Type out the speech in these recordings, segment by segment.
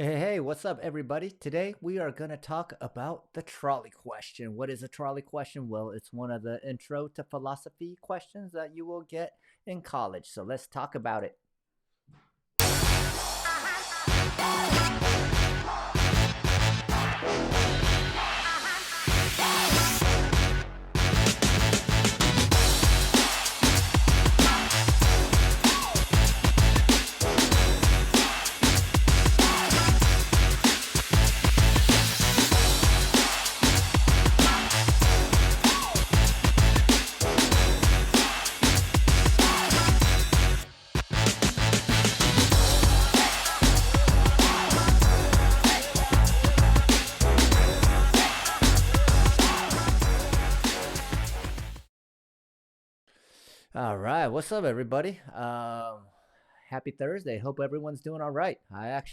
Hey, what's up, everybody? Today we are going to talk about the trolley question. What is a trolley question? Well, it's one of the intro to philosophy questions that you will get in college. So let's talk about it. All right, what's up, everybody? Happy Thursday. Hope everyone's doing all right. I'm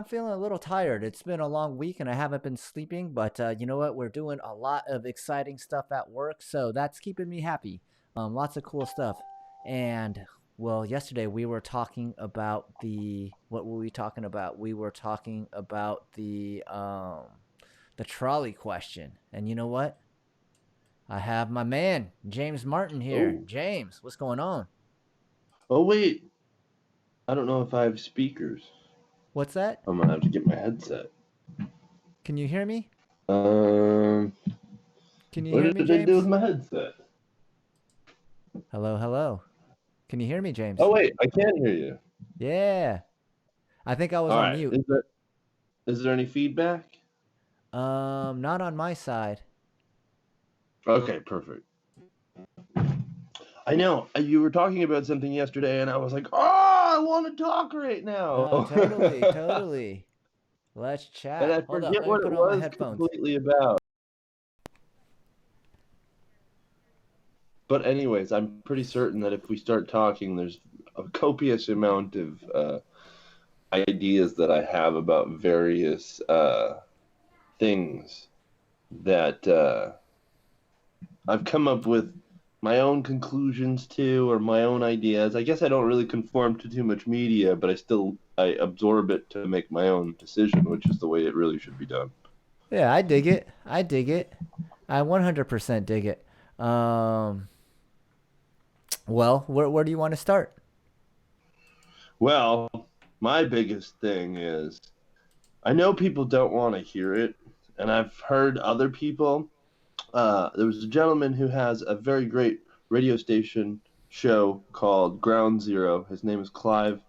feeling a little tired. It's been a long week and I haven't been sleeping, but you know what? We're doing a lot of exciting stuff at work, so that's keeping me happy. Lots of cool stuff. And well, yesterday we were talking about what were we talking about? We were talking about the trolley question. And you know what? I have my man, James Martin here. Oh, James, what's going on? oh wait. I don't know if I have speakers. What's that? I'm gonna have to get my headset. Can you hear me? Um, Can you what hear me, did I do with James? my headset? Hello, hello. Can you hear me, James? Oh wait, I can hear you. Yeah. I think I was All on right. mute. Is there any feedback? Not on my side. Okay, perfect. I know you were talking about something yesterday, and I was like, "Oh, I want to talk right No, now," totally, totally. Let's and chat. I Hold up, forget let me what it put on my was headphones. completely about. But anyways, I'm pretty certain that if we start talking, there's a copious amount of ideas that I have about various things that I've come up with my own conclusions to or my own ideas. I guess I don't really conform to too much media, but I absorb it to make my own decision, which is the way it really should be done. Yeah, I dig it. I dig it. I 100% dig it. Um, well, where do you want to start? Well, my biggest thing is I know people don't want to hear it, and I've heard other people. There was a gentleman who has a very great radio station show called Ground Zero. His name is Clyde,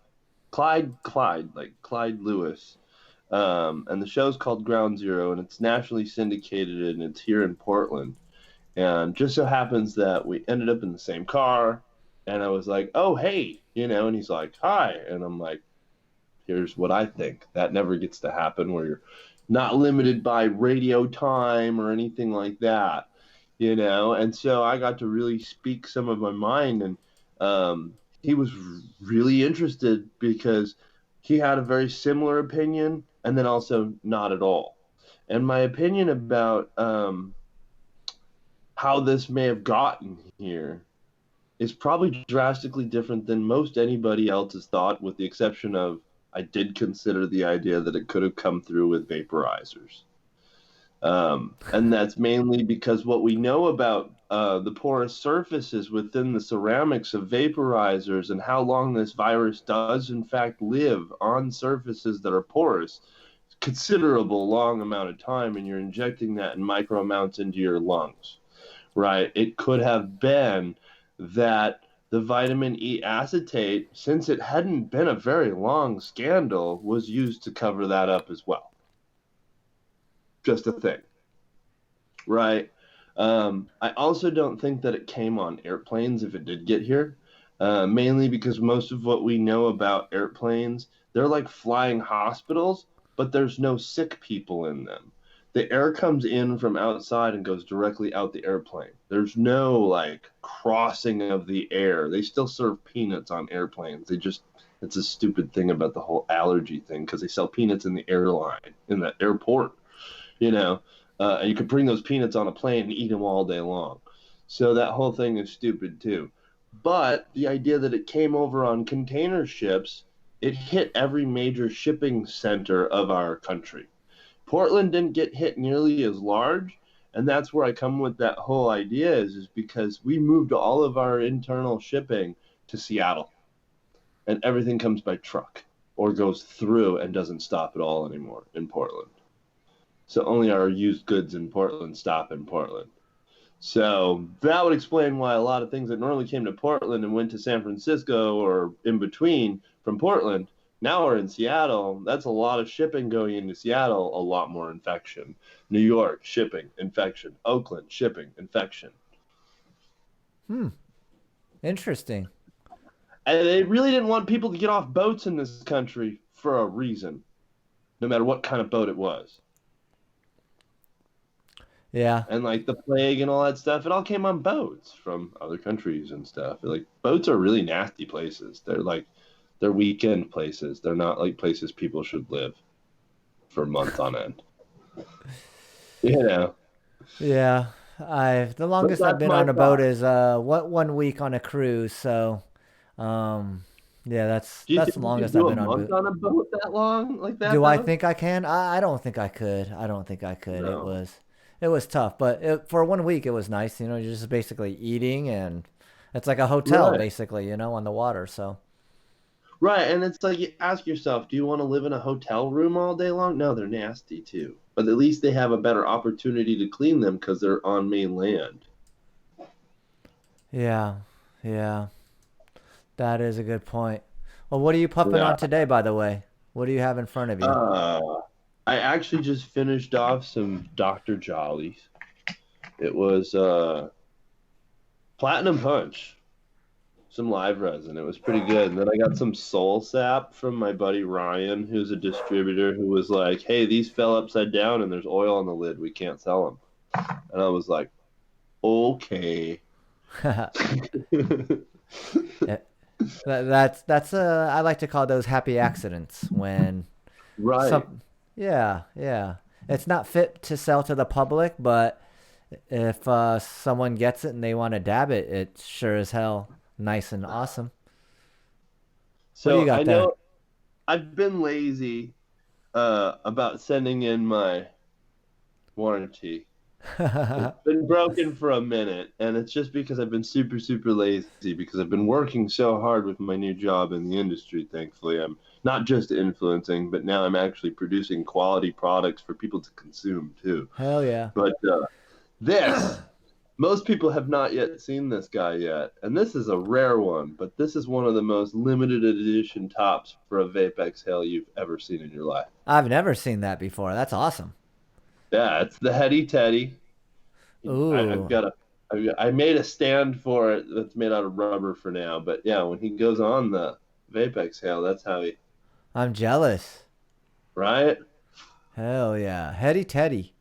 like Clyde Lewis. And the show's called Ground Zero, and it's nationally syndicated, and it's here in Portland. And just so happens that we ended up in the same car, and I was like, "Oh, hey," and he's like, "Hi," and I'm like, "Here's what I think." That never gets to happen where you're not limited by radio time or anything like that. And so I got to really speak some of my mind, and he was really interested because he had a very similar opinion and then also not at all. And my opinion about how this may have gotten here is probably drastically different than most anybody else's thought, with the exception of I did consider the idea that it could have come through with vaporizers. And that's mainly because what we know about the porous surfaces within the ceramics of vaporizers and how long this virus does in fact live on surfaces that are porous, considerable long amount of time, and you're injecting that in micro amounts into your lungs, right? It could have been that the vitamin E acetate, since it hadn't been a very long scandal, was used to cover that up as well. Just a thing. Right. I also don't think that it came on airplanes if it did get here, mainly because most of what we know about airplanes, they're like flying hospitals, but there's no sick people in them. The air comes in from outside and goes directly out the airplane. There's no like crossing of the air. They still serve peanuts on airplanes. It's a stupid thing about the whole allergy thing because they sell peanuts in the airline, in the airport you know, and you could bring those peanuts on a plane and eat them all day long. So that whole thing is stupid too. But the idea that it came over on container ships it hit every major shipping center of our country. Portland didn't get hit nearly as large, and that's where I come with that whole idea is because we moved all of our internal shipping to Seattle, and everything comes by truck or goes through and doesn't stop at all anymore in Portland. So only our used goods in Portland stop in Portland. So that would explain why a lot of things that normally came to Portland and went to San Francisco or in between from Portland now are in Seattle. That's a lot of shipping going into Seattle, a lot more infection. New York, shipping, infection. Oakland, shipping, infection. Interesting. And they really didn't want people to get off boats in this country for a reason, no matter what kind of boat it was. Yeah. And like the plague and all that stuff, it all came on boats from other countries and stuff. Like boats are really nasty places. They're weekend places. They're not like places people should live for months on end. You know. Yeah. The But longest I've that's been my on a boat thought. is 1 week on a cruise. So, yeah, that's Do you that's think the you could longest I've do a been on month boat. on a boat that long like that Do I though? think I can? I don't think I could. I don't think I could. It No. was it was tough, but for 1 week it was nice. You're just basically eating, and it's like a hotel Right. basically, on the water. So Right, and it's like you ask yourself, do you want to live in a hotel room all day long? No, they're nasty too. But at least they have a better opportunity to clean them because they're on main land. yeah, yeah, that is a good point. Well, what are you puffing Yeah. on today, by the way? What do you have in front of you? Uh, I actually just finished off some Dr. Jollies. It was Platinum Punch, some live resin. It was pretty good. And then I got some Soul Sap from my buddy Ryan, who's a distributor, who was like, "Hey, these fell upside down and there's oil on the lid. We can't sell them." And I was like, "Okay." Yeah, that's I like to call those happy accidents when Right. some yeah, yeah. It's not fit to sell to the public, but if someone gets it and they want to dab it, it's sure as hell nice and awesome. What do you So I got there? know I've been lazy about sending in my warranty. It's been broken for a minute, and it's just because I've been super, super lazy because I've been working so hard with my new job in the industry. Thankfully, I'm not just influencing, but now I'm actually producing quality products for people to consume too. Hell yeah. But this, most people have not yet seen this guy yet, and this is a rare one, but this is one of the most limited edition tops for a Vapexhale you've ever seen in your life. I've never seen that before. That's awesome. Yeah, it's the Hetty Teddy. I've Ooh, got a, I made a stand for it that's made out of rubber for now, but yeah, when he goes on the Vapexhale, that's how he, I'm jealous. right? Hell yeah. Hetty Teddy.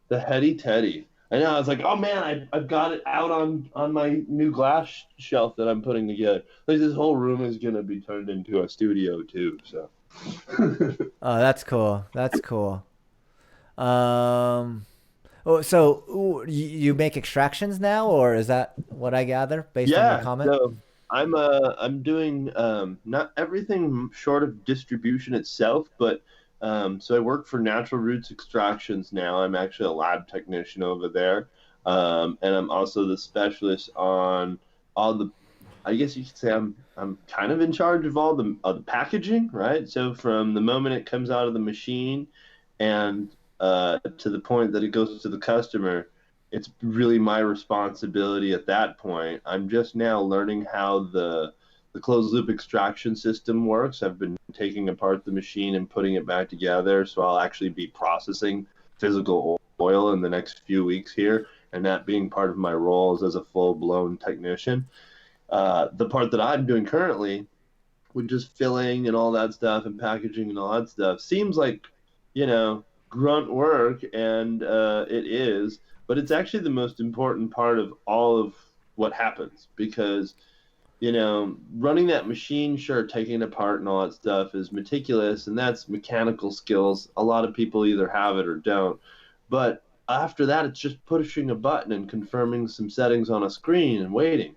The Hetty Teddy. I know. I was like, oh man, I've got it out on my new glass shelf that I'm putting together. Like this whole room is gonna be turned into a studio too. So, Oh, that's cool. That's cool. Um, oh, so you make extractions now, or is that what I gather based on your yeah. comment? So I'm doing not everything short of distribution itself, but so I work for Natural Roots Extractions now. I'm actually a lab technician over there, and I'm also the specialist on all the. I guess you could say I'm kind of in charge of the packaging, right? So from the moment it comes out of the machine, and to the point that it goes to the customer, it's really my responsibility at that point. I'm just now learning how the closed loop extraction system works. I've been taking apart the machine and putting it back together, so I'll actually be processing physical oil in the next few weeks here, and that being part of my roles as a full blown technician. The part that I'm doing currently, with just filling and all that stuff and packaging and all that stuff, seems like, you know, grunt work, and it is, but it's actually the most important part of all of what happens because, you know, running that machine, sure, taking it apart and all that stuff is meticulous, and that's mechanical skills. A lot of people either have it or don't. But after that, it's just pushing a button and confirming some settings on a screen and waiting.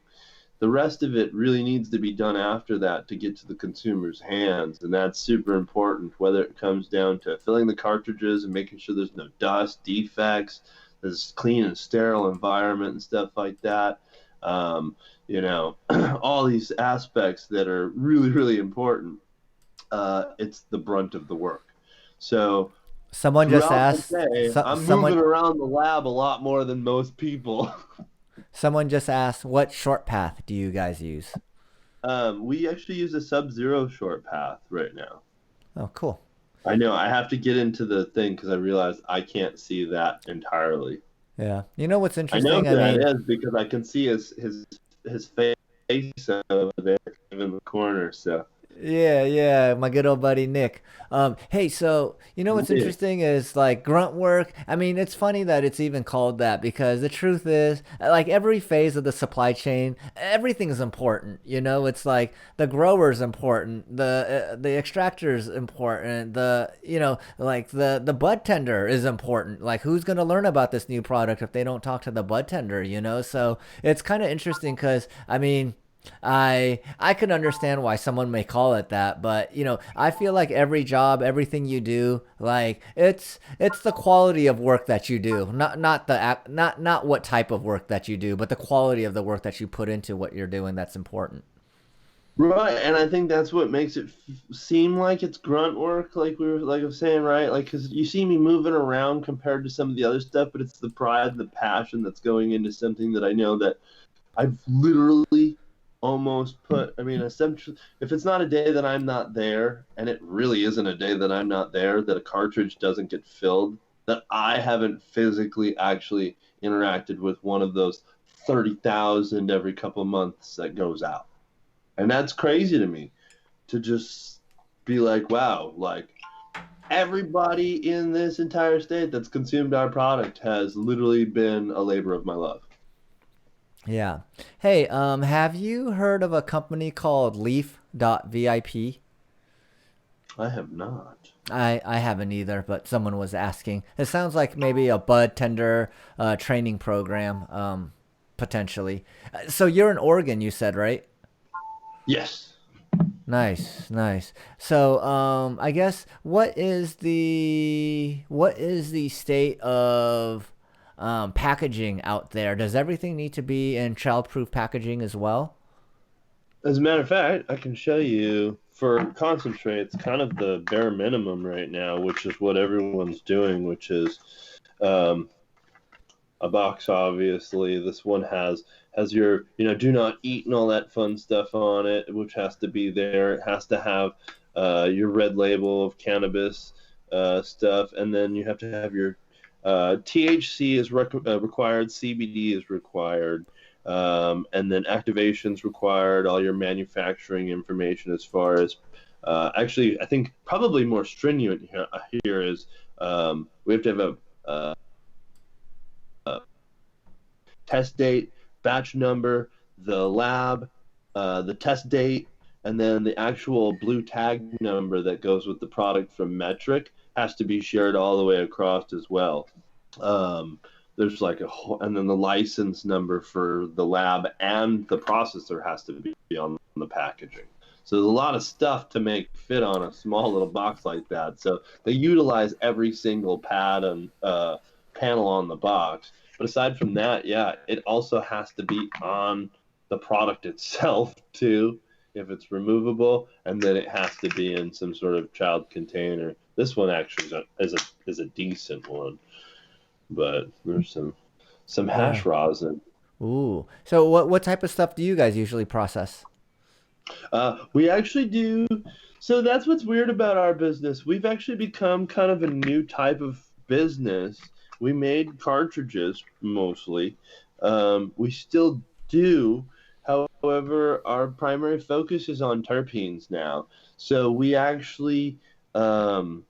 The rest of it really needs to be done after that to get to the consumer's hands, and that's super important, whether it comes down to filling the cartridges and making sure there's no dust, defects, there's clean and sterile environment and stuff like that. You know, all these aspects that are really, really important. It's the brunt of the work. So Someone just throughout the asked. day, I'm moving around the lab a lot more than most people. Someone just asked, what short path do you guys use? We actually use a Sub-Zero short path right now. Oh, cool. I know I have to get into the thing because I realized I can't see that entirely. Yeah. You know what's I know interesting? who that is because I can see his face over there in the corner. So Yeah, my good old buddy Nick. Hey, so you know what's yeah. interesting is like grunt work. I mean, it's funny that it's even called that because the truth is, like every phase of the supply chain, everything is important. You know, it's like the grower's important, the extractor's important, like the bud tender is important. Like who's gonna learn about this new product if they don't talk to the bud tender? You know, so it's kind of interesting because I mean. I can understand why someone may call it that, but you know, I feel like every job, everything you do, like it's the quality of work that you do, not what type of work that you do, but the quality of the work that you put into what you're doing that's important. Right, and I think that's what makes it seem like it's grunt work, like I was saying, right? Like, because you see me moving around compared to some of the other stuff, but it's the pride, the passion that's going into something that I know that I've literally almost put. I mean, essentially, if it's not a day that I'm not there, and it really isn't a day that I'm not there, that a cartridge doesn't get filled, that I haven't physically actually interacted with one of those 30,000 every couple of months that goes out. And that's crazy to me to just be like, wow, like everybody in this entire state that's consumed our product has literally been a labor of my love. Yeah. Hey, have you heard of a company called Leaf.vip? I have not. I haven't either, but someone was asking. It sounds like maybe a bud tender training program, potentially. So you're in Oregon, you said, right? Yes. Nice, nice. So, I guess what is the state of packaging out there? Does everything need to be in childproof packaging as well? As a matter of fact, I can show you for concentrates kind of the bare minimum right now, which is what everyone's doing, which is um, a box. Obviously, this one has your do not eat and all that fun stuff on it, which has to be there. It has to have your red label of cannabis stuff, and then you have to have your THC is required, CBD is required, and then activation's required. All your manufacturing information, as far as actually, I think probably more stringent here is we have to have a test date, batch number, the lab, the test date, and then the actual blue tag number that goes with the product from Metric has to be shared all the way across as well. Um, there's like and then the license number for the lab and the processor has to be on the packaging. So there's a lot of stuff to make fit on a small little box like that. So they utilize every single pad and panel on the box. But aside from that, yeah, it also has to be on the product itself too, if it's removable, and then it has to be in some sort of child container. This one actually is a decent one, but there's some Yeah. hash rosin. Ooh. So what type of stuff do you guys usually process? We actually do. So that's what's weird about our business. We've actually become kind of a new type of business. We made cartridges mostly. We still do. However, our primary focus is on terpenes now. So we actually um,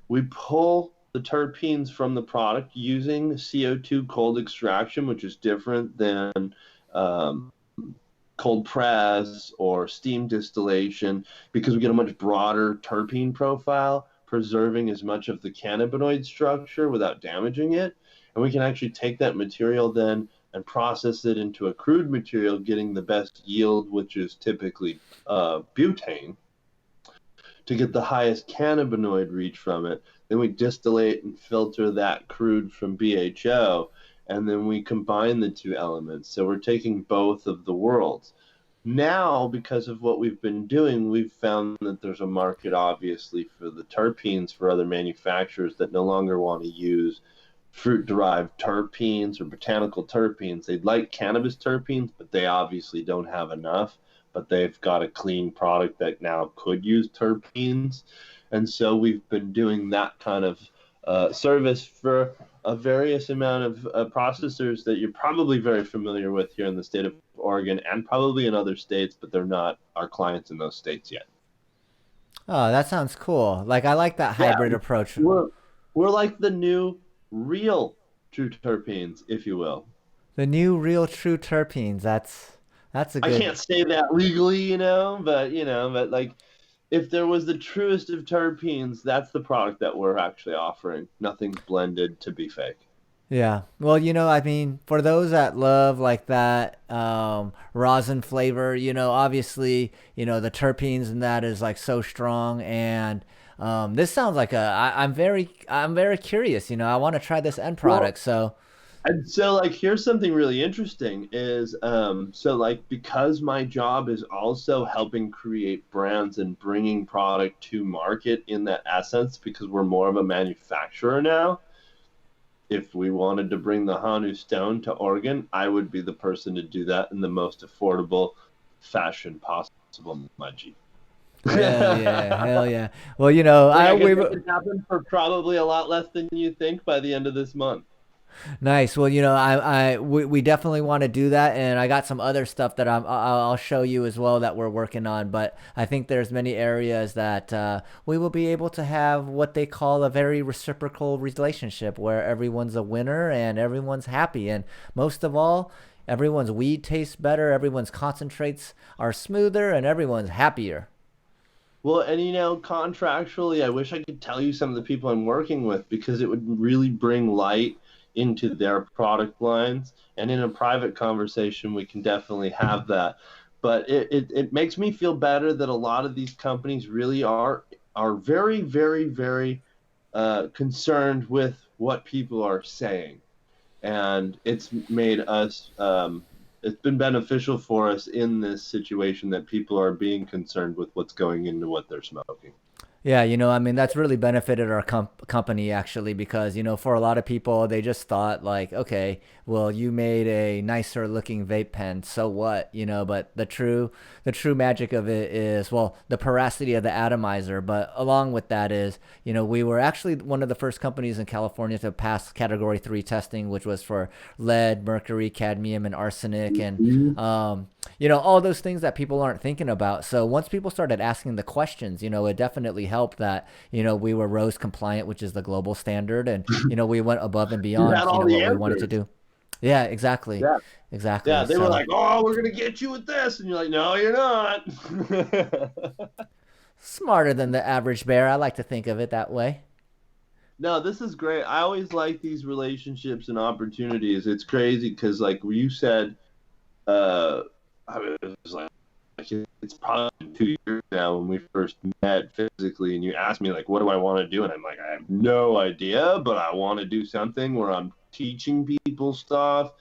we pull the terpenes from the product using CO2 cold extraction, which is different than um, cold press or steam distillation, because we get a much broader terpene profile, preserving as much of the cannabinoid structure without damaging it. And we can actually take that material then and process it into a crude material, getting the best yield, which is typically butane, to get the highest cannabinoid reach from it. Then we distillate and filter that crude from BHO, and then we combine the two elements. So we're taking both of the worlds. Now, because of what we've been doing, we've found that there's a market, obviously, for the terpenes for other manufacturers that no longer want to use fruit-derived terpenes or botanical terpenes. They'd like cannabis terpenes, but they obviously don't have enough. But they've got a clean product that now could use terpenes. And so we've been doing that kind of service for a various amount of processors that you're probably very familiar with here in the state of Oregon and probably in other states, but they're not our clients in those states yet. Oh, that sounds cool. Like I like that Yeah, hybrid approach. we're like the new real true terpenes, if you will. The new real true terpenes. That's a I good. can't say that legally, but like if there was the truest of terpenes, that's the product that we're actually offering. Nothing's blended to be fake. Yeah. Well, I mean, for those that love like that rosin flavor, obviously, the terpenes and that is like so strong. And this sounds like I'm very curious. I want to try this end Well, product. So and so like here's something really interesting is so like because my job is also helping create brands and bringing product to market in that essence because we're more of a manufacturer now. If we wanted to bring the Hanu Stone to Oregon, I would be the person to do that in the most affordable fashion possible, Mudgy. hell yeah, hell yeah. Well, Like I I can we make it happen for probably a lot less than you think by the end of this month. Nice. Well, we definitely want to do that, and I got some other stuff that I'll show you as well that we're working on. But I think there's many areas that we will be able to have what they call a very reciprocal relationship, where everyone's a winner and everyone's happy, and most of all, everyone's weed tastes better, everyone's concentrates are smoother, and everyone's happier. Well, and contractually, I wish I could tell you some of the people I'm working with because it would really bring light into their product lines. And in a private conversation, we can definitely have that. But it makes me feel better that a lot of these companies really are very, very, very concerned with what people are saying. And it's been beneficial for us in this situation that people are being concerned with what's going into what they're smoking. Yeah, I mean, that's really benefited our company actually because, for a lot of people, they just thought like, okay, well, you made a nicer looking vape pen, so what, but the true magic of it is, well, the porosity of the atomizer, but along with that is, we were actually one of the first companies in California to pass category 3 testing, which was for lead, mercury, cadmium, and arsenic. And, all those things that people aren't thinking about. So once people started asking the questions, it definitely helped that, we were ROSE compliant, which is the global standard. And, we went above and You beyond, had all the what we wanted to answers. do. Yeah, exactly. Yeah. Exactly. Yeah, they were So like, "Oh, we're gonna get you with this," and you're like, "No, you're not." smarter than the average bear. I like to think of it that way. No, this is great. I always like these relationships and opportunities. It's crazy because, like you said, uh, I mean, it was like it's probably 2 years now when we first met physically, and you asked me like, "What do I want to do?" And I'm like, "I have no idea, but I want to do something where I'm teaching people stuff,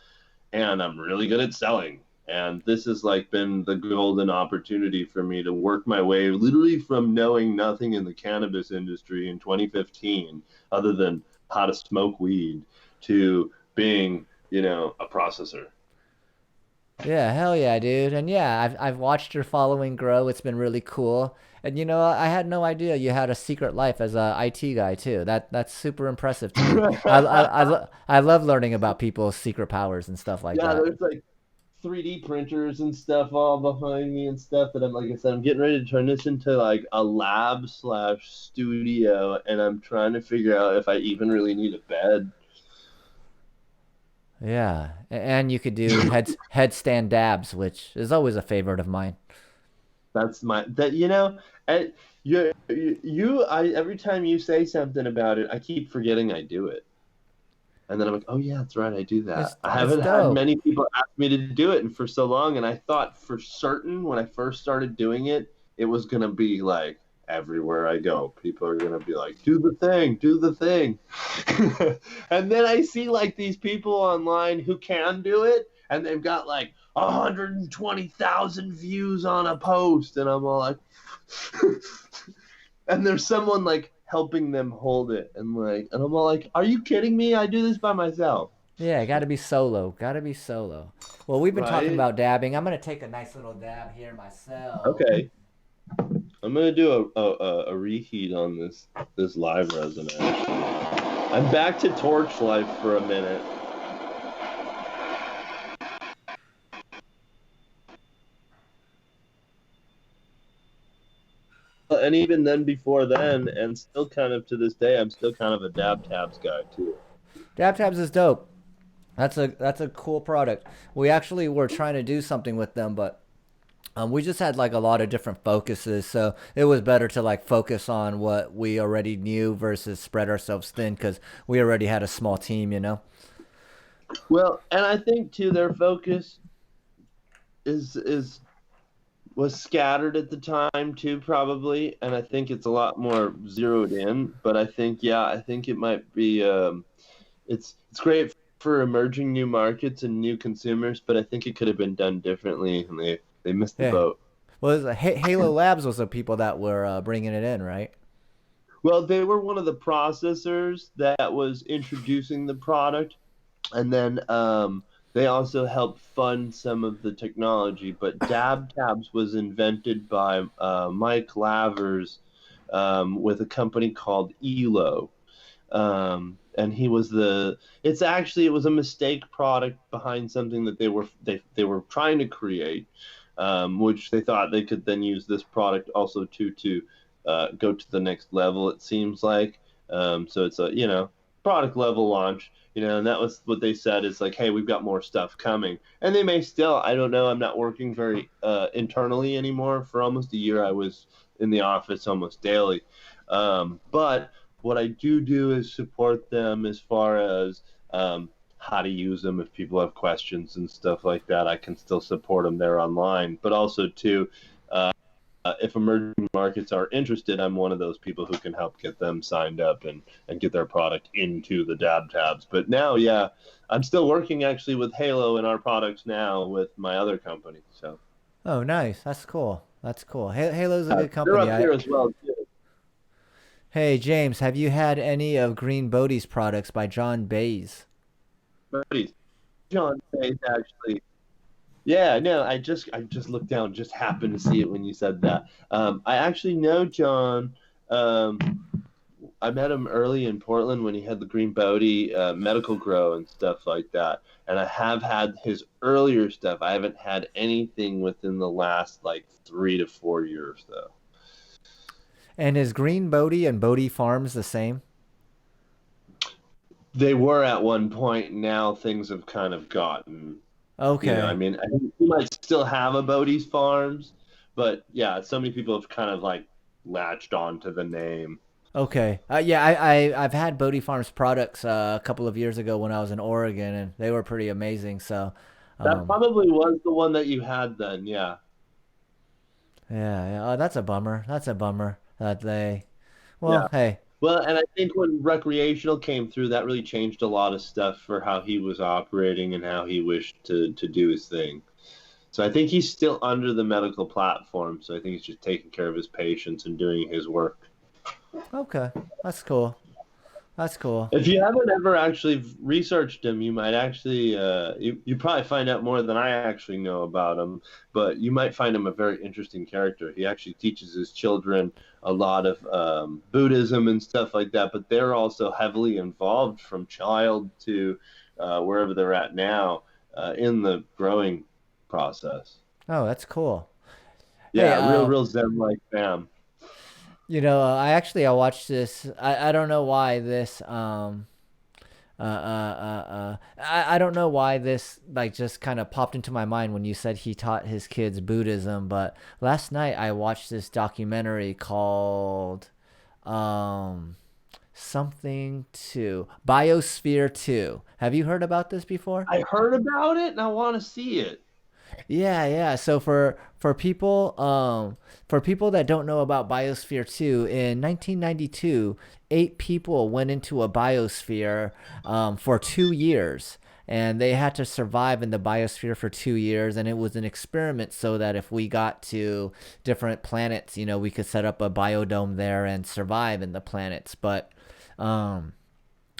and I'm really good at selling." And this has like been the golden opportunity for me to work my way literally from knowing nothing in the cannabis industry in 2015 other than how to smoke weed to being, a processor. Yeah, hell yeah, dude. And yeah, I've watched your following grow. It's been really cool. And I had no idea you had a secret life as a IT guy too. That's super impressive to me. I love learning about people's secret powers and stuff like Yeah, that. there's like 3D printers and stuff all behind me and stuff that I'm like I said, I'm getting ready to turn this into like a lab slash studio, and I'm trying to figure out if I even really need a bed. Yeah, and you could do headstand dabs, which is always a favorite of mine. That's my that and I every time you say something about it, I keep forgetting I do it. And then I'm like, oh yeah, that's right, I do that. I It's haven't had dope. many people ask me to do it and for so long, and I thought for certain when I first started doing it, it was gonna be like everywhere I go, people are gonna be like, do the thing. And then I see like these people online who can do it, and they've got like 120,000 views on a post, and I'm all like, and there's someone like helping them hold it, and I'm all like, are you kidding me? I do this by myself. Yeah, gotta be solo. Gotta be solo. Well, we've been talking Right? about dabbing. I'm gonna take a nice little dab here myself. Okay. I'm gonna do a reheat on this live resin actually. I'm back to torch life for a minute. And even then before then, and still kind of to this day, I'm still kind of a dab tabs guy too. Dab tabs is dope. That's a cool product. We actually were trying to do something with them, but we just had like a lot of different focuses, so it was better to like focus on what we already knew versus spread ourselves thin because we already had a small team, you know. Well, and I think too their focus is was scattered at the time too, probably, and I think it's a lot more zeroed in. But I think, yeah, I think it might be. It's great for emerging new markets and new consumers, but I think it could have been done differently, and they missed the Yeah. boat. Well, it was, Halo Labs was the people that were bringing it in, right? Well, they were one of the processors that was introducing the product, and then they also helped fund some of the technology. But Dab Tabs was invented by Mike Lavers with a company called Elo. And he was the it's actually it was a mistake product behind something that they were trying to create, which they thought they could then use this product also to go to the next level, it seems like. So it's a product level launch, and that was what they said is like, hey, we've got more stuff coming, and they may still, I don't know, I'm not working very internally anymore. For almost a year I was in the office almost daily, but what I do is support them as far as how to use them. If people have questions and stuff like that, I can still support them there online. But also, too, if emerging markets are interested, I'm one of those people who can help get them signed up and get their product into the dab tabs. But now, yeah, I'm still working actually with Halo and our products now with my other company. So Oh, nice. That's cool. That's cool. Halo's a good they're company. up here as well, too. Hey, James, have you had any of Green Bodie's products by John Bays? Buddies. John Faith actually. Yeah, no, I just looked down, just happened to see it when you said that. I actually know John. Um, I met him early in Portland when he had the Green Bodie medical grow and stuff like that. And I have had his earlier stuff. I haven't had anything within the last like 3 to 4 years though. And is Green Bodie and Bodie Farms the same? They were at one point. Now things have kind of gotten, I Okay. mean, I think he might still have a Bodie's Farms, but yeah, so many people have kind of like latched onto the name. Okay. Yeah, I've had Bodie Farms products a couple of years ago when I was in Oregon, and they were pretty amazing. So, That um, probably was the one that you had then, yeah. yeah, yeah. Oh, that's a bummer. That's a bummer that they. Well, Yeah. hey. Well, and I think when recreational came through, that really changed a lot of stuff for how he was operating and how he wished to do his thing. So I think he's still under the medical platform. So I think he's just taking care of his patients and doing his work. Okay, that's cool. That's cool. If you haven't ever actually researched him, you might actually you probably find out more than I actually know about him. But you might find him a very interesting character. He actually teaches his children a lot of Buddhism and stuff like that. But they're also heavily involved from child to wherever they're at now in the growing process. Oh, that's cool. Hey, Yeah, real Zen like fam. I watched this. I don't know why this I don't know why this like just kind of popped into my mind when you said he taught his kids Buddhism, but last night I watched this documentary called um something 2. Biosphere 2. Have you heard about this before? I heard about it and I want to see it. Yeah, yeah. So for people that don't know about Biosphere 2, in 1992, 8 people went into a biosphere for 2 years. And they had to survive in the biosphere for 2 years. And it was an experiment so that if we got to different planets, we could set up a biodome there and survive in the planets. But um,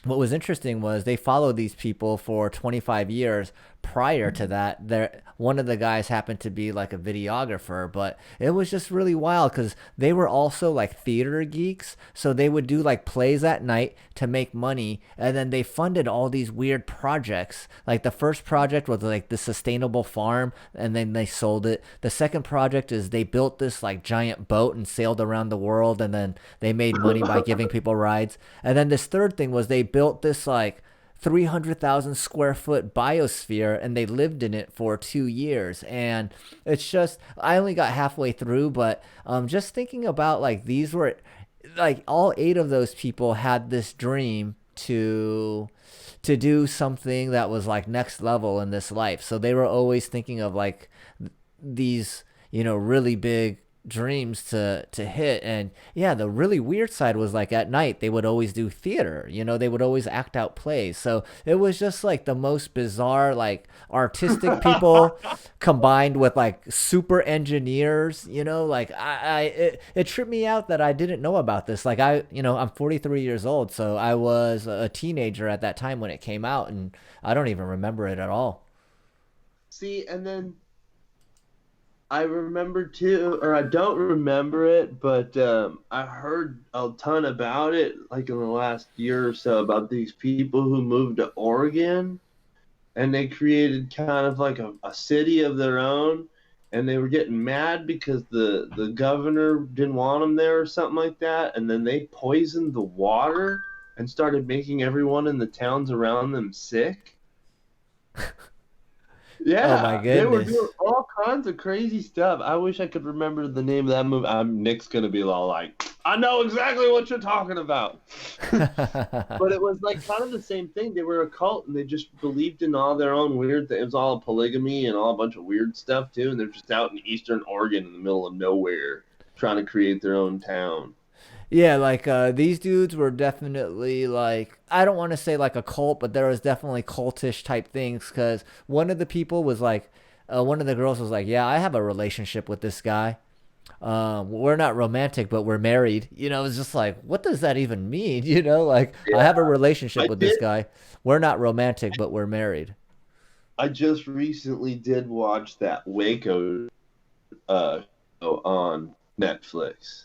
what was interesting was they followed these people for 25 years. Prior to that, there one of the guys happened to be like a videographer, but it was just really wild because they were also like theater geeks, so they would do like plays at night to make money, and then they funded all these weird projects. Like the first project was like the sustainable farm, and then they sold it. The second project is they built this like giant boat and sailed around the world, and then they made money by giving people rides. And then this third thing was they built this like 300,000 square foot biosphere, and they lived in it for 2 years. And it's just, I only got halfway through, but just thinking about like these were like all 8 of those people had this dream to do something that was like next level in this life. So they were always thinking of like these, really big dreams to hit. And yeah, the really weird side was like at night they would always do theater, they would always act out plays. So it was just like the most bizarre, like artistic people combined with like super engineers, like it tripped me out that I didn't know about this. Like I'm 43 years old, so I was a teenager at that time when it came out, and I don't even remember it at all. See, and then I remember too, or I don't remember it, but I heard a ton about it like in the last year or so about these people who moved to Oregon and they created kind of like a city of their own, and they were getting mad because the governor didn't want them there or something like that, and then they poisoned the water and started making everyone in the towns around them sick. Oh my Yeah, they were goodness. doing all kinds of crazy stuff. I wish I could remember the name of that movie. Nick's gonna be all like, "I know exactly what you're talking about." But it was like kind of the same thing. They were a cult and they just believed in all their own weird things. It was all polygamy and all a bunch of weird stuff too. And they're just out in Eastern Oregon in the middle of nowhere trying to create their own town. Yeah, like these dudes were definitely like, I don't want to say like a cult, but there was definitely cultish type things because one of the people was like, one of the girls was like, yeah, I have a relationship with this guy. We're not romantic, but we're married. It's just like, what does that even mean? Like I Yeah, have a relationship I with this did. guy. We're not romantic, but we're married. I just recently did watch that Waco show on Netflix.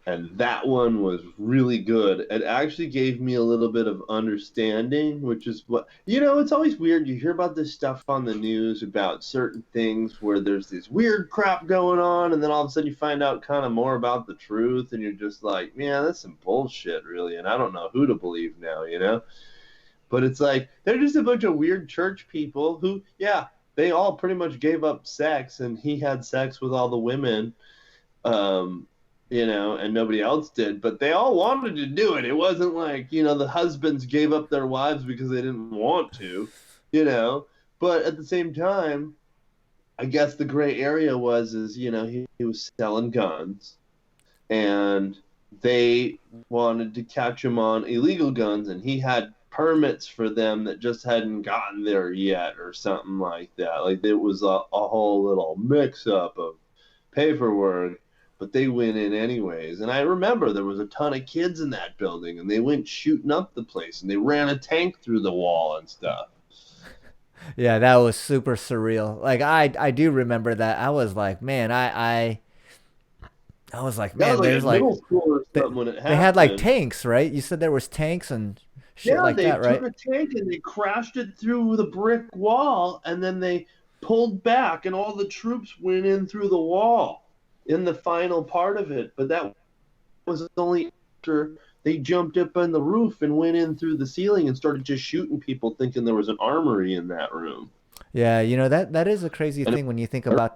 And that one was really good. It actually gave me a little bit of understanding, which is what it's always weird. You hear about this stuff on the news about certain things where there's this weird crap going on, and then all of a sudden you find out kind of more about the truth, and you're just like, man, that's some bullshit, really, and I don't know who to believe now. But it's like they're just a bunch of weird church people who, yeah, they all pretty much gave up sex, and he had sex with all the women, um, and nobody else did, but they all wanted to do it. It wasn't like, the husbands gave up their wives because they didn't want to, you know. But at the same time, I guess the gray area is, he was selling guns and they wanted to catch him on illegal guns and he had permits for them that just hadn't gotten there yet or something like that. Like it was a whole little mix up of paperwork, but they went in anyways. And I remember there was a ton of kids in that building and they went shooting up the place and they ran a tank through the wall and stuff. Yeah, that was super surreal. Like I do remember that. I was like, man, I was like, That was man, like there's in like middle school or they, something when it they had like happened. tanks, right? You said there was tanks and shit Yeah, like they that, took right? a tank and they crashed it through the brick wall and then they pulled back and all the troops went in through the wall in the final part of it. But that was only after they jumped up on the roof and went in through the ceiling and started just shooting people thinking there was an armory in that room. Yeah, that is a crazy And thing when you think about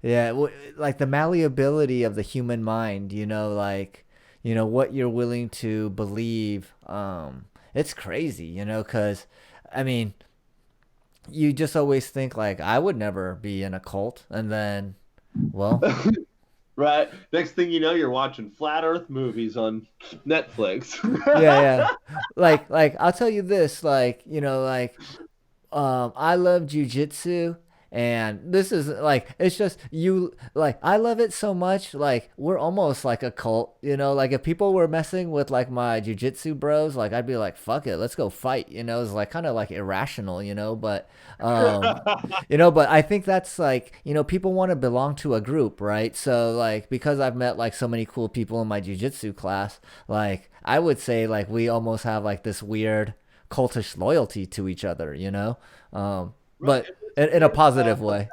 Yeah, like the malleability of the human mind, like, what you're willing to believe. It's crazy, because I mean, you just always think like I would never be in a cult, and then, well, Right. Next thing you know, you're watching flat Earth movies on Netflix. yeah, yeah. Like I'll tell you this, like, I love jujitsu, and this is like it's just you like I love it so much. Like we're almost like a cult, Like if people were messing with like my jujitsu bros, like I'd be like, fuck it, let's go fight. It's like kind of like irrational, um, but I think that's like people want to belong to a group, right? So like because I've met like so many cool people in my jujitsu class, like I would say like we almost have like this weird cultish loyalty to each other, Right. but in a positive way.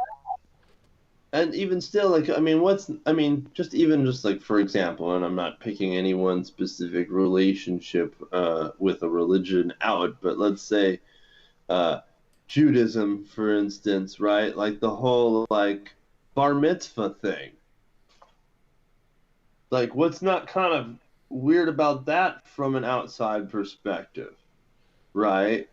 And even still, like, just even just like, for example, and I'm not picking any one specific relationship with a religion out, but let's say uh, Judaism, for instance, right? Like the whole like bar mitzvah thing. Like, what's not kind of weird about that from an outside perspective, right?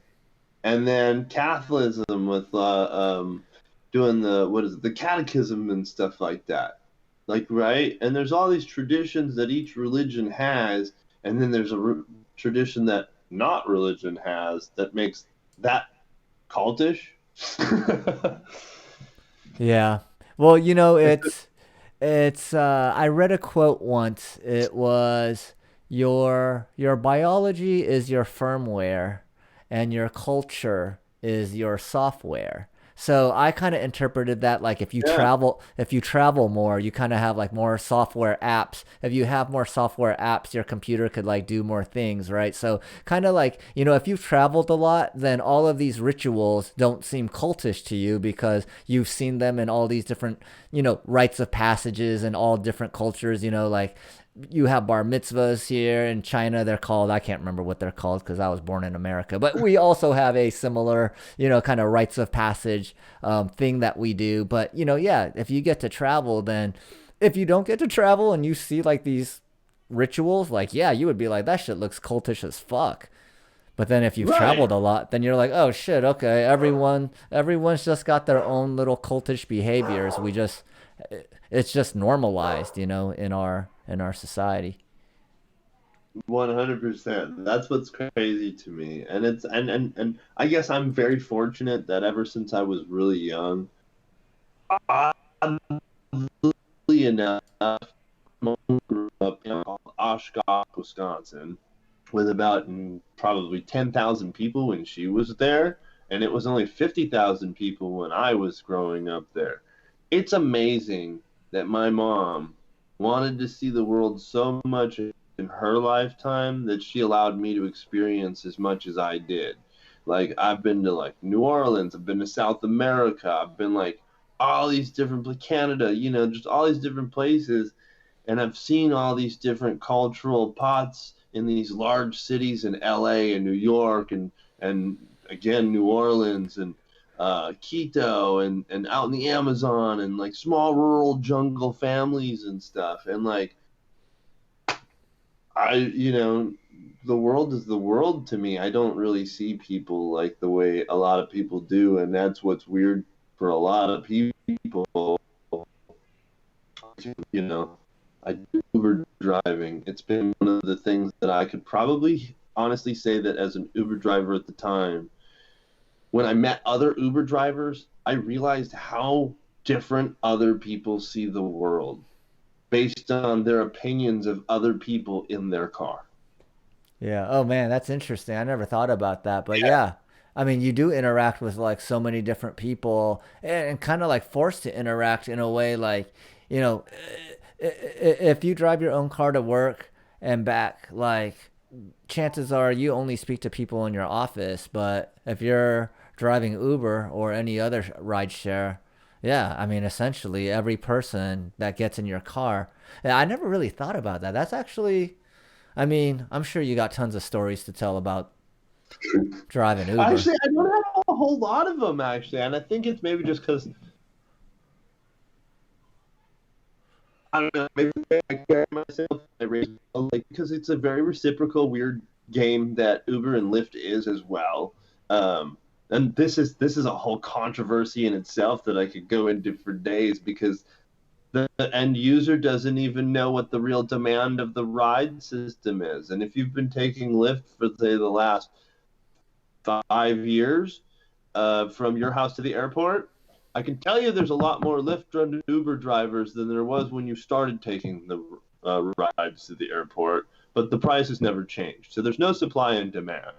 And then Catholicism with doing the what is it, the catechism and stuff like that, like right. And there's all these traditions that each religion has, and then there's a tradition that not religion has that makes that cultish. Yeah. Well, it's I read a quote once. It was your biology is your firmware and your culture is your software. So I kind of interpreted that like Yeah, if you travel more, you kind of have like more software apps. If you have more software apps, your computer could like do more things, right? So kind of like, if you've traveled a lot, then all of these rituals don't seem cultish to you because you've seen them in all these different, rites of passages and all different cultures, like you have bar mitzvahs here in China. They're called, I can't remember what they're called because I was born in America, but we also have a similar, kind of rites of passage thing that we do. But, yeah, if you get to travel, then if you don't get to travel and you see like these rituals, like, yeah, you would be like, that shit looks cultish as fuck. But then if you've right. traveled a lot, then you're like, oh shit, okay, everyone's just got their own little cultish behaviors. It's just normalized, in our society. 100%. That's what's crazy to me. And it's and I guess I'm very fortunate that ever since I was really young, oddly enough, my mom grew up in Oshkosh, Wisconsin, with about probably 10,000 people when she was there, and it was only 50,000 people when I was growing up there. It's amazing that my mom wanted to see the world so much in her lifetime that she allowed me to experience as much as I did. Like I've been to like New Orleans, I've been to South America, I've been like all these different Canada, just all these different places, and I've seen all these different cultural pots in these large cities in LA and New York and again New Orleans and Quito and out in the Amazon and like small rural jungle families and stuff. And like the world is the world to me. I don't really see people like the way a lot of people do, and that's what's weird for a lot of people. You know, I do Uber driving. It's been one of the things that I could probably honestly say that as an Uber driver at the time, when I met other Uber drivers, I realized how different other people see the world based on their opinions of other people in their car. Yeah. Oh man, that's interesting. I never thought about that. But yeah, I mean, you do interact with like so many different people and kind of like forced to interact in a way like, you know, if you drive your own car to work and back, like chances are you only speak to people in your office. But if you're driving Uber or any other ride share, yeah, I mean, essentially every person that gets in your car. And I never really thought about that. That's actually, I mean, I'm sure you got tons of stories to tell about driving Uber. Actually, I don't have a whole lot of them actually, and I think it's maybe just because don't know, maybe I carry myself. Like, because it's a very reciprocal, weird game that Uber and Lyft is as well. And this is a whole controversy in itself that I could go into for days, because the end user doesn't even know what the real demand of the ride system is. And if you've been taking Lyft for, say, the last 5 years, from your house to the airport, I can tell you there's a lot more Lyft and Uber drivers than there was when you started taking the rides to the airport, but the prices never changed. So there's no supply and demand.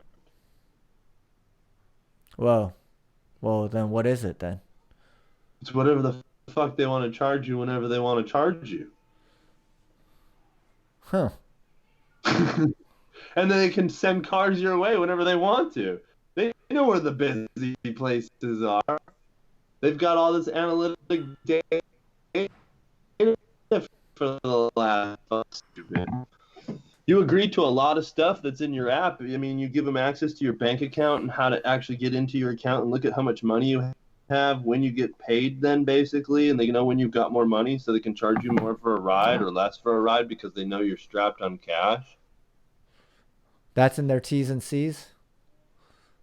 Well, well, then what is it then? It's whatever the fuck they want to charge you whenever they want to charge you. Huh. And then they can send cars your way whenever they want to. They know where the busy places are. They've got all this analytic data for the last stupid. You agree to a lot of stuff that's in your app. I mean, you give them access to your bank account and how to actually get into your account and look at how much money you have when you get paid, then basically, and they know when you've got more money, so they can charge you more for a ride or less for a ride because they know you're strapped on cash. That's in their T's and C's?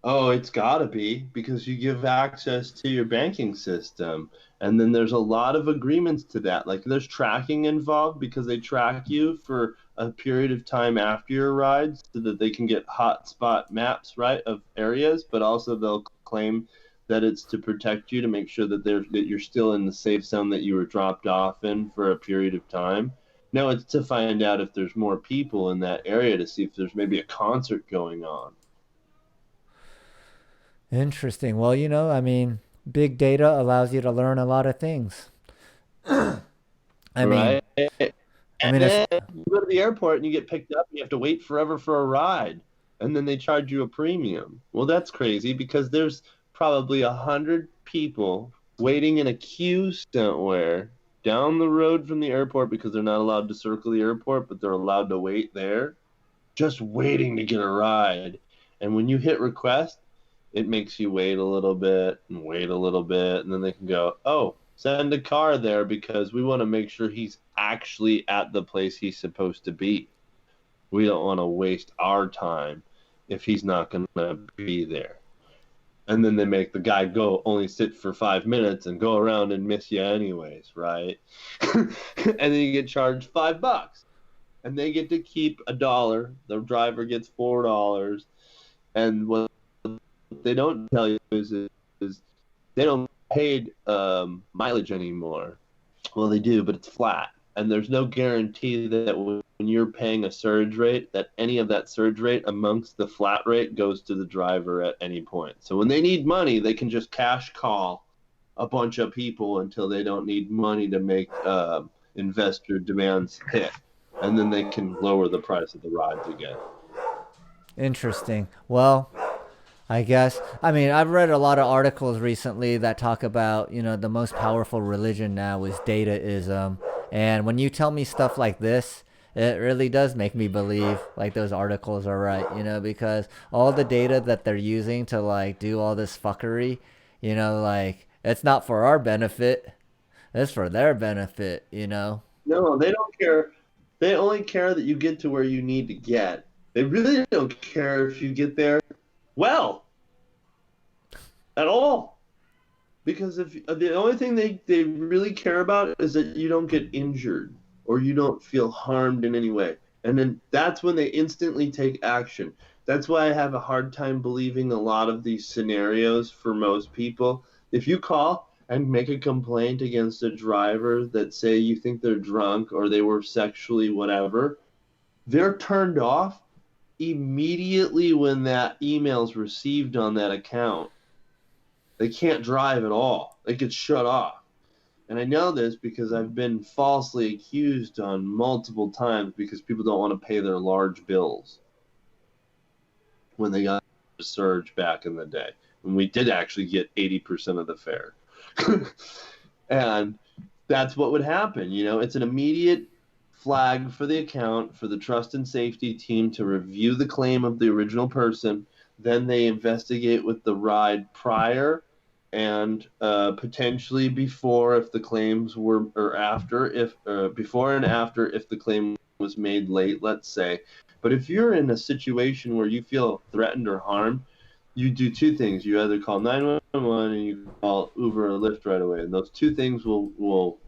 Oh, it's got to be, because you give access to your banking system. And then there's a lot of agreements to that. Like, there's tracking involved because they track you for a period of time after your rides so that they can get hotspot maps, right, of areas, but also they'll claim that it's to protect you, to make sure that you're still in the safe zone that you were dropped off in for a period of time. No, it's to find out if there's more people in that area, to see if there's maybe a concert going on. Interesting. Well, I mean, big data allows you to learn a lot of things. I mean, Right? I And mean, it's then you go to the airport and you get picked up and you have to wait forever for a ride. And then they charge you a premium. Well, that's crazy, because there's probably 100 people waiting in a queue somewhere down the road from the airport, because they're not allowed to circle the airport, but they're allowed to wait there, just waiting to get a ride. And when you hit request, it makes you wait a little bit and wait a little bit, and then they can go, oh, send a car there because we want to make sure he's actually at the place he's supposed to be. We don't want to waste our time if he's not going to be there. And then they make the guy go only sit for 5 minutes and go around and miss you anyways, right? And then you get charged $5, and they get to keep $1. The driver gets $4, and what they don't tell you is they don't pay mileage anymore. Well, they do, but it's flat. And there's no guarantee that when you're paying a surge rate, that any of that surge rate amongst the flat rate goes to the driver at any point. So when they need money, they can just cash call a bunch of people until they don't need money to make investor demands hit. And then they can lower the price of the rides again. interesting. Well, I guess. I mean, I've read a lot of articles recently that talk about, the most powerful religion now is dataism. And when you tell me stuff like this, it really does make me believe like those articles are right, because all the data that they're using to like do all this fuckery, like it's not for our benefit, it's for their benefit. No, they don't care. They only care that you get to where you need to get. They really don't care if you get there well at all. Because if the only thing they really care about is that you don't get injured or you don't feel harmed in any way. And then that's when they instantly take action. That's why I have a hard time believing a lot of these scenarios for most people. If you call and make a complaint against a driver that say you think they're drunk or they were sexually whatever, they're turned off immediately when that email's received on that account. They can't drive at all. They get shut off. And I know this because I've been falsely accused on multiple times because people don't want to pay their large bills when they got a surge back in the day. When we did actually get 80% of the fare. And that's what would happen. It's an immediate flag for the account, for the trust and safety team to review the claim of the original person. Then they investigate with the ride prior, and potentially before if the claims were, or after, if before and after if the claim was made late, let's say. But if you're in a situation where you feel threatened or harmed, you do two things. You either call 911 and you call Uber or Lyft right away. And those two things will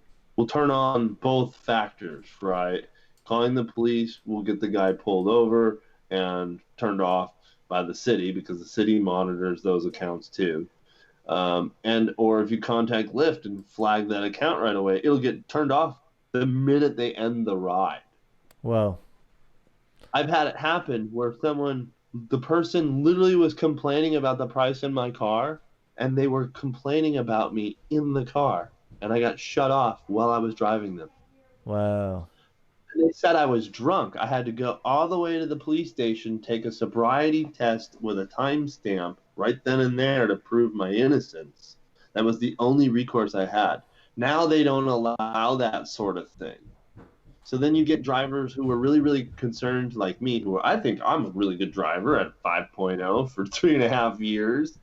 turn on both factors, right? Calling the police will get the guy pulled over and turned off by the city, because the city monitors those accounts too. And or if you contact Lyft and flag that account right away, it'll get turned off the minute they end the ride. Whoa. I've had it happen where the person literally was complaining about the price in my car, and they were complaining about me in the car, and I got shut off while I was driving them. Wow. And they said I was drunk. I had to go all the way to the police station, take a sobriety test with a timestamp right then and there to prove my innocence. That was the only recourse I had. Now they don't allow that sort of thing. So then you get drivers who are really, really concerned, like me, who I think I'm a really good driver at 5.0 for 3.5 years,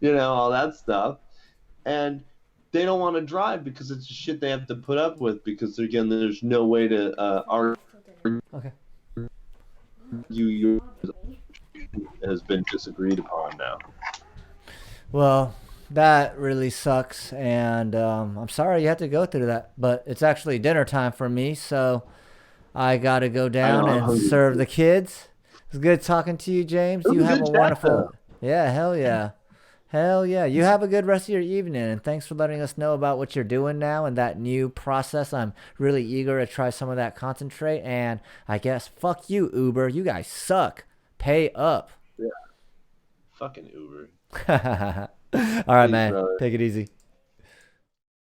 all that stuff. And they don't want to drive because it's shit they have to put up with, because, again, there's no way to argue Okay. your has been disagreed upon now. Well, that really sucks, and I'm sorry you had to go through that. But it's actually dinner time for me, so I gotta go down and serve the kids. It's good talking to you, James. You have a wonderful. Yeah, hell yeah. Hell yeah. You have a good rest of your evening, and thanks for letting us know about what you're doing now and that new process. I'm really eager to try some of that concentrate, and I guess fuck you, Uber. You guys suck. Pay up. Yeah. Fucking Uber. All right, man. Brother. Take it easy.